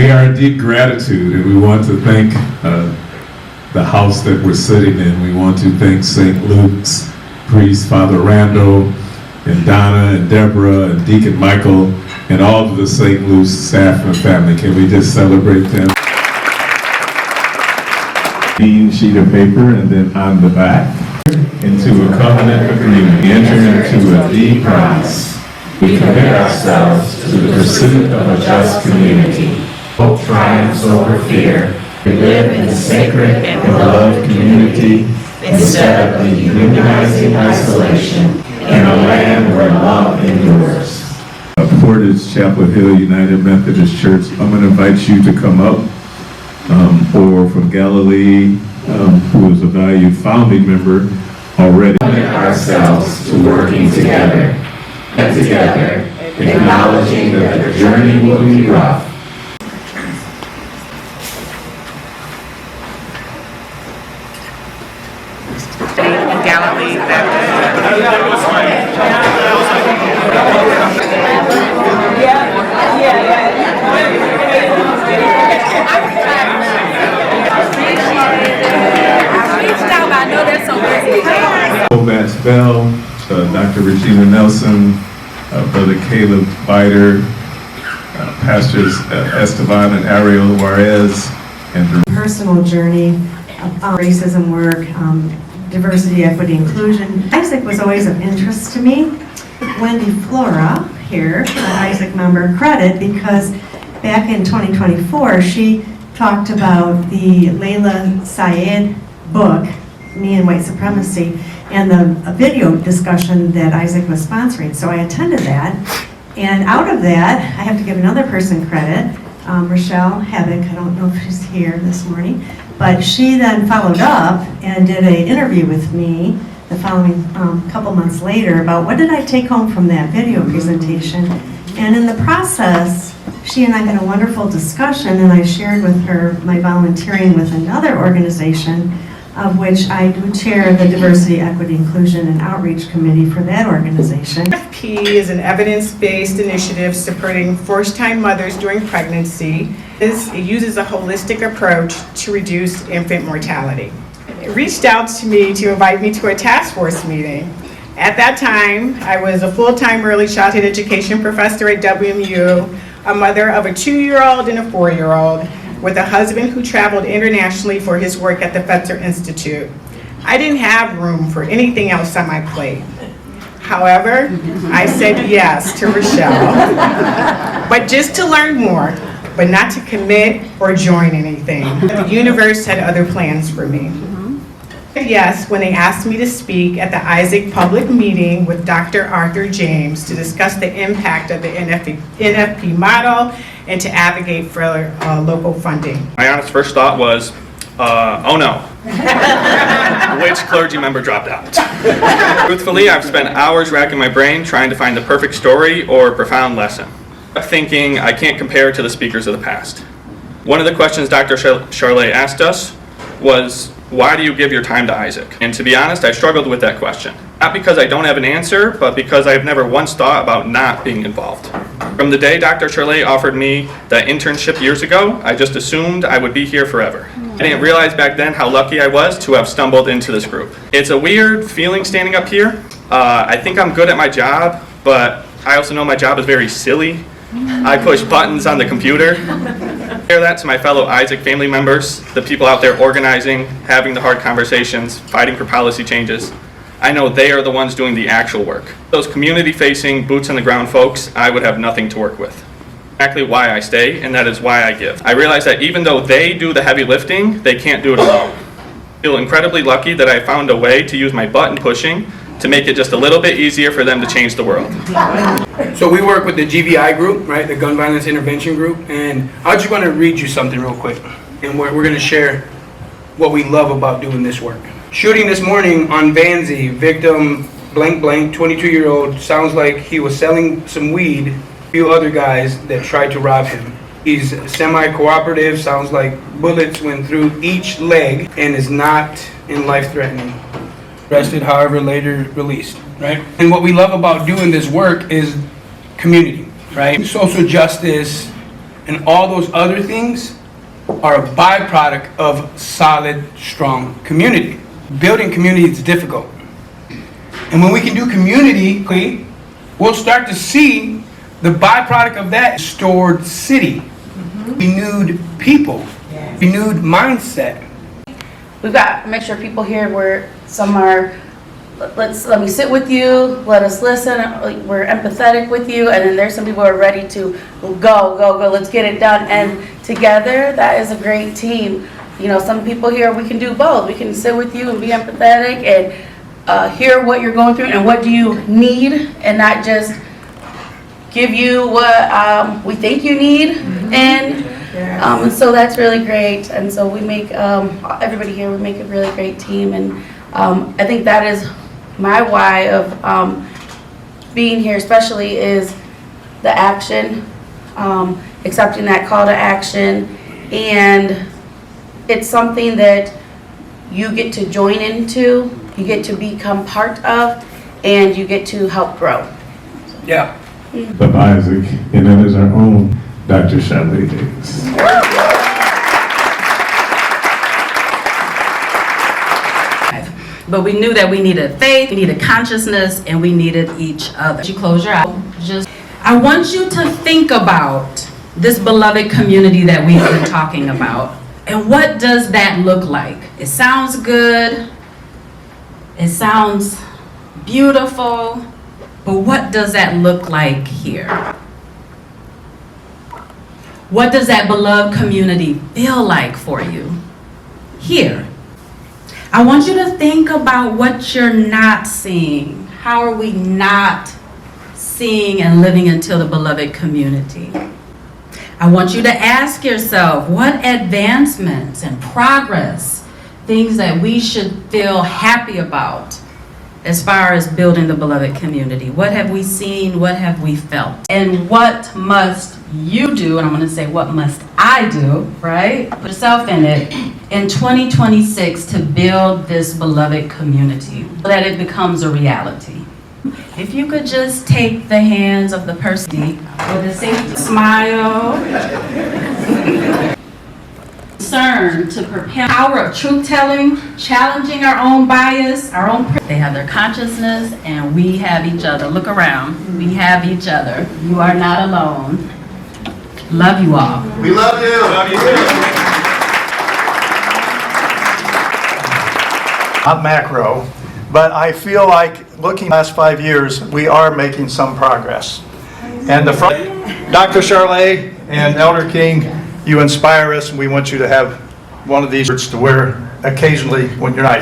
We are in deep gratitude, and we want to thank the house that we're sitting in. We want to thank St. Luke's priest, Father Randall, and Donna, and Deborah, and Deacon Michael, and all of the St. Luke's staff and family. Can we just celebrate them? Clean sheet of paper, and then on the back, into a covenant agreement. We enter into a deep promise. We commit ourselves to the pursuit of a just community. Hope triumphs over fear. We live in a sacred and beloved community instead of the humanizing isolation in a land where love endures. Portage Chapel Hill United Methodist Church, I'm going to invite you to come up, or from Galilee, who is a valued founding member already. We commit ourselves to working together, and together, acknowledging that the journey will be rough. Galilee Matt Bell, Dr. Regina Nelson, Brother Caleb Biter, Pastors Esteban and Ariel Juarez, and personal journey of racism work, diversity, equity, inclusion. Isaac was always of interest to me. Wendy Flora here, an Isaac member, credit because back in 2024 she talked about the Layla Syed book, Me and White Supremacy, and a video discussion that Isaac was sponsoring. So I attended that, and out of that, I have to give another person credit, Rochelle Hebbick. I don't know if she's here this morning, but she then followed up and did an interview with me the following couple months later about what did I take home from that video presentation. And in the process, she and I had a wonderful discussion, and I shared with her my volunteering with another organization, of which I do chair the Diversity, Equity, Inclusion, and Outreach Committee for that organization. NFP is an evidence-based initiative supporting first-time mothers during pregnancy. It uses a holistic approach to reduce infant mortality. It reached out to me to invite me to a task force meeting. At that time, I was a full-time early childhood education professor at WMU, a mother of a 2-year-old and a 4-year-old, with a husband who traveled internationally for his work at the Fetzer Institute. I didn't have room for anything else on my plate. However, I said yes to Rochelle, but just to learn more, but not to commit or join anything. The universe had other plans for me. Yes, when they asked me to speak at the Isaac public meeting with Dr. Arthur James to discuss the impact of the NFP model and to advocate for local funding. My honest first thought was, oh no. Which clergy member dropped out? Truthfully, I've spent hours racking my brain trying to find the perfect story or profound lesson. Thinking I can't compare to the speakers of the past. One of the questions Dr. Charlet asked us was, why do you give your time to Isaac? And to be honest, I struggled with that question. Not because I don't have an answer, but because I've never once thought about not being involved. From the day Dr. Charlet offered me that internship years ago, I just assumed I would be here forever. I didn't realize back then how lucky I was to have stumbled into this group. It's a weird feeling standing up here. I think I'm good at my job, but I also know my job is very silly. I push buttons on the computer. Share that to my fellow Isaac family members, the people out there organizing, having the hard conversations, fighting for policy changes. I know they are the ones doing the actual work. Those community-facing, boots-on-the-ground folks, I would have nothing to work with. Exactly why I stay, and that is why I give. I realize that even though they do the heavy lifting, they can't do it alone. I feel incredibly lucky that I found a way to use my button pushing to make it just a little bit easier for them to change the world. So we work with the GVI group, right, the Gun Violence Intervention Group, and I just want to read you something real quick, and we're going to share what we love about doing this work. Shooting this morning on Vanzy, victim blank blank, 22-year-old, sounds like he was selling some weed, few other guys that tried to rob him. He's semi-cooperative, sounds like bullets went through each leg and is not in life-threatening. Arrested, however, later released, right? And what we love about doing this work is community, right? Social justice, and all those other things are a byproduct of solid, strong community. Building community is difficult. And when we can do community, we'll start to see the byproduct of that restored city, renewed people, renewed mindset. We've got to make sure people here where some are, let me sit with you, let us listen, we're empathetic with you, and then there's some people who are ready to go, let's get it done. And together, that is a great team. You know, some people here, we can do both. We can sit with you and be empathetic and hear what you're going through and what do you need, and not just give you what we think you need. And so that's really great. And so we make, everybody here, we make a really great team. And I think that is my why of being here, especially, is the action, accepting that call to action. And it's something that you get to join into, you get to become part of, and you get to help grow. Yeah. Of Isaac, and then there's our own Dr. Shelley Hicks. But we knew that we needed faith, we needed consciousness, and we needed each other. You close your eyes. I want you to think about this beloved community that we've been talking about. And what does that look like? It sounds good. It sounds beautiful. But what does that look like here? What does that beloved community feel like for you here? I want you to think about what you're not seeing. How are we not seeing and living into the beloved community? I want you to ask yourself, what advancements and progress, things that we should feel happy about as far as building the beloved community? What have we seen? What have we felt? And what must you do? And I'm going to say, what must I do, right? Put yourself in it, in 2026 to build this beloved community so that it becomes a reality. If you could just take the hands of the person with a safety smile, concern to prepare power of truth-telling, challenging our own bias, our own. They have their consciousness, and we have each other. Look around. We have each other. You are not alone. Love you all. We love you. Love you too. Not macro, but I feel like looking the last 5 years, we are making some progress. And Dr. Charlet and Elder King, you inspire us, and we want you to have one of these shirts to wear occasionally when you're not.